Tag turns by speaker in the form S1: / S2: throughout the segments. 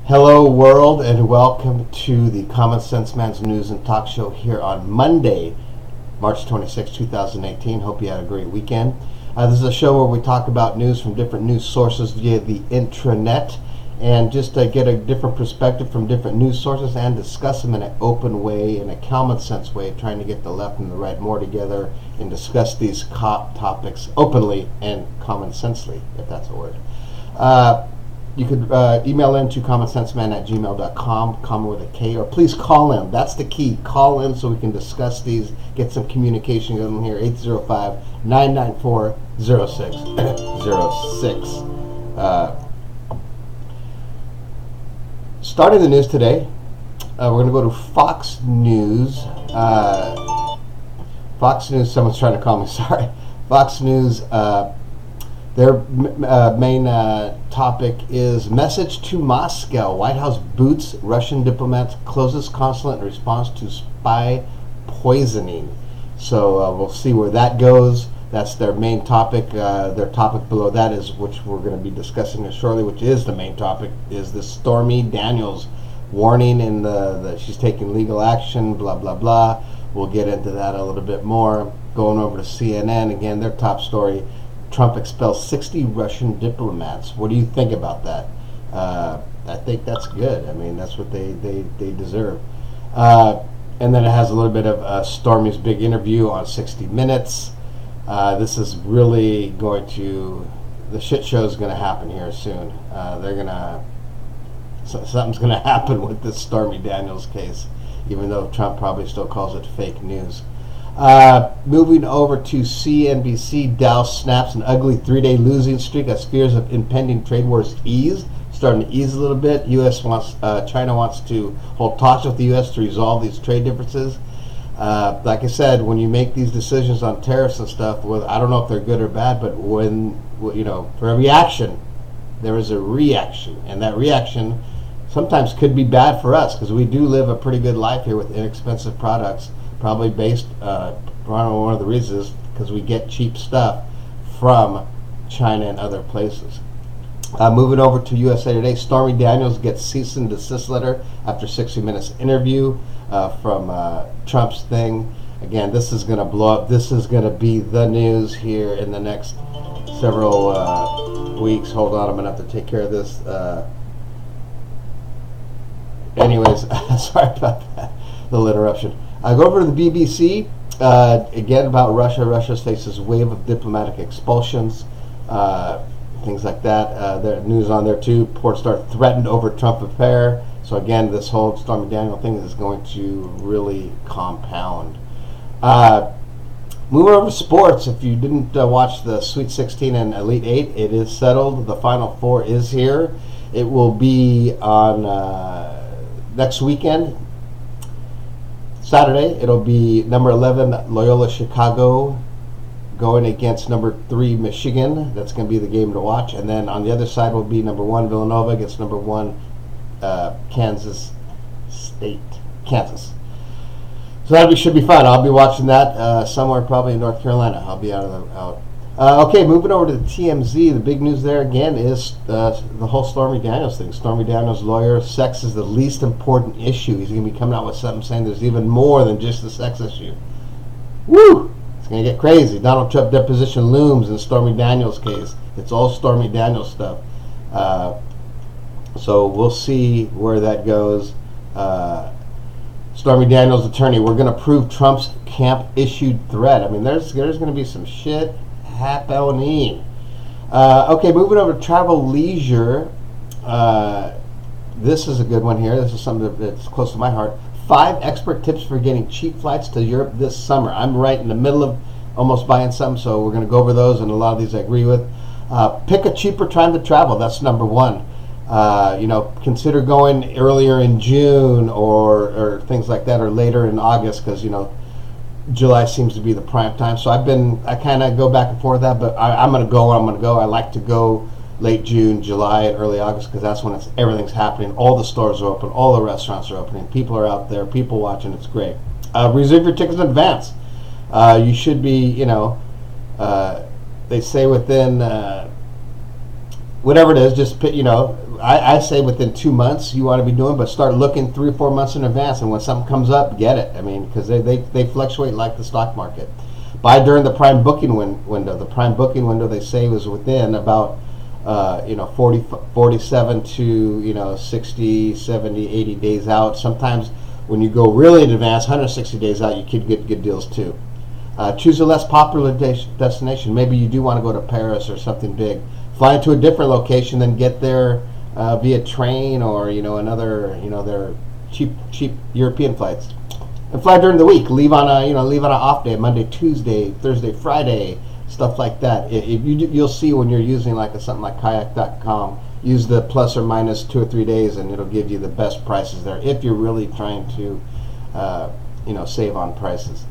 S1: Hello, world, and welcome to the Common Sense Man's News and Talk Show here on Monday, March 26, 2018. Hope you had a great weekend. This is a show where we talk about news from different news sources via the intranet and just get a different perspective from different news sources and discuss them in an open way, in a common sense way, trying to get the left and the right more together and discuss these topics openly and common sensely, if that's a word. You could email in to commonsenseman@gmail.com, Common with a K, or please call in. That's the key. Call in so we can discuss these, get some communication going here. 805-994-0606. Starting the news today, we're going to go to Fox News. Fox News, someone's trying to call me, sorry. Fox News, their main topic is message to Moscow. White House boots Russian diplomats, closes consulate in response to spy poisoning. So we'll see where that goes. That's their main topic. Their topic below that is, which we're going to be discussing here shortly, which is the main topic, is the Stormy Daniels warning and that she's taking legal action, blah, blah, blah. We'll get into that a little bit more. Going over to CNN, again, their top story, Trump expels 60 Russian diplomats. What do you think about that? I think that's good. I mean, that's what they deserve. And then it has a little bit of Stormy's big interview on 60 Minutes. This is really going to, the shit show is going to happen here soon. Something's going to happen with this Stormy Daniels case, even though Trump probably still calls it fake news. Moving over to CNBC, Dow snaps an ugly 3-day losing streak as fears of impending trade wars starting to ease a little bit. China wants to hold talks with the U.S. to resolve these trade differences. Like I said, when you make these decisions on tariffs and stuff, I don't know if they're good or bad, but for every action, there is a reaction, and that reaction sometimes could be bad for us because we do live a pretty good life here with inexpensive products. Probably based, one of the reasons is because we get cheap stuff from China and other places. Moving over to USA Today, Stormy Daniels gets cease and desist letter after 60 Minutes interview from Trump's thing. Again, this is going to blow up. This is going to be the news here in the next several weeks. Hold on, I'm going to have to take care of this. Anyways, sorry about that little interruption. Go over to the BBC, again about Russia. Russia faces wave of diplomatic expulsions, things like that. There's news on there too. Porn star threatened over Trump affair. So again, this whole Stormy Daniels thing is going to really compound. Moving over to sports, if you didn't watch the Sweet 16 and Elite 8, it is settled. The Final Four is here. It will be on next weekend. Saturday, it'll be number 11 Loyola Chicago going against number 3 Michigan. That's going to be the game to watch. And then on the other side will be number 1 Villanova against number 1 Kansas State. Kansas. So that should be fun. I'll be watching that somewhere probably in North Carolina. I'll be out. Okay, moving over to the TMZ. The big news there again is the whole Stormy Daniels thing. Stormy Daniels' lawyer, sex is the least important issue. He's going to be coming out with something saying there's even more than just the sex issue. Woo! It's going to get crazy. Donald Trump deposition looms in Stormy Daniels' case. It's all Stormy Daniels stuff. So we'll see where that goes. Stormy Daniels' attorney, we're going to prove Trump's camp-issued threat. I mean, there's going to be some shit happening. Okay, moving over to travel leisure. This is a good one here. This is something that's close to my heart. 5 expert tips for getting cheap flights to Europe this summer. I'm right in the middle of almost buying some, so we're going to go over those, and a lot of these I agree with. Pick a cheaper time to travel. That's number 1. Consider going earlier in June or things like that, or later in August, because July seems to be the prime time. So I kind of go back and forth with that, but I'm going to go. I like to go late June, July, and early August because that's when everything's happening. All the stores are open. All the restaurants are opening. People are out there. People watching. It's great. Reserve your tickets in advance. You should be, they say within whatever it is, just I say within 2 months you want to be doing, but start looking 3 or 4 months in advance. And when something comes up, get it. I mean, because they fluctuate like the stock market. Buy during the prime booking window. The prime booking window, they say, was within about 47 to 60, 70, 80 days out. Sometimes when you go really in advance, 160 days out, you could get good deals too. Choose a less popular destination. Maybe you do want to go to Paris or something big. Fly to a different location, then get there via train or another their cheap European flights. And fly during the week. Leave on an off day, Monday, Tuesday, Thursday, Friday, stuff like that. You'll see when you're using something like kayak.com. Use the plus or minus 2 or 3 days, and it'll give you the best prices there if you're really trying to save on prices.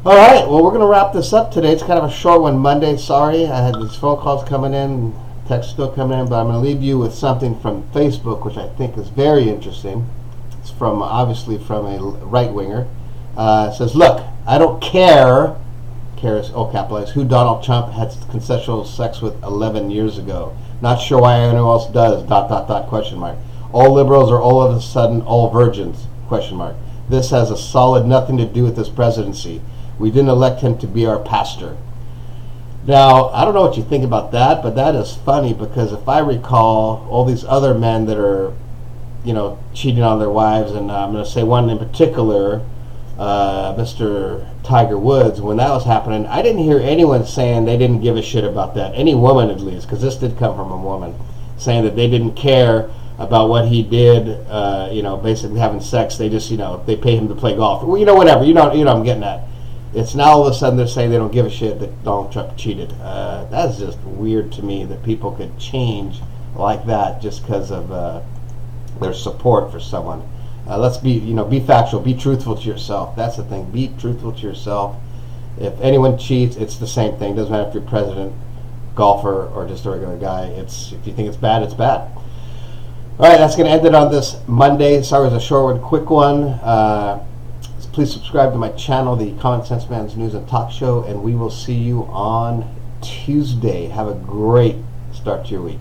S1: All right, well, we're going to wrap this up today. It's kind of a short one Monday. Sorry, I had these phone calls coming in, texts still coming in, but I'm going to leave you with something from Facebook, which I think is very interesting. It's obviously from a right-winger. It says, look, I don't care is all capitalized, who Donald Trump had consensual sex with 11 years ago. Not sure why anyone else does, ... question mark. All liberals are all of a sudden all virgins, question mark. This has a solid nothing to do with this presidency. We didn't elect him to be our pastor. Now, I don't know what you think about that, but that is funny because if I recall all these other men that are, cheating on their wives, and I'm going to say one in particular, Mr. Tiger Woods, when that was happening, I didn't hear anyone saying they didn't give a shit about that. Any woman, at least, because this did come from a woman, saying that they didn't care about what he did, basically having sex. They just, they pay him to play golf. Well, whatever. You know I'm getting at. It's now all of a sudden they're saying they don't give a shit that Donald Trump cheated. That's just weird to me that people could change like that just because of their support for someone. Let's be factual, be truthful to yourself. That's the thing. Be truthful to yourself. If anyone cheats, it's the same thing. Doesn't matter if you're president, golfer, or just a regular guy. If you think it's bad, it's bad. All right, that's going to end it on this Monday. Sorry, it was a short one, quick one. Please subscribe to my channel, the Common Sense Man's News and Talk Show, and we will see you on Tuesday. Have a great start to your week.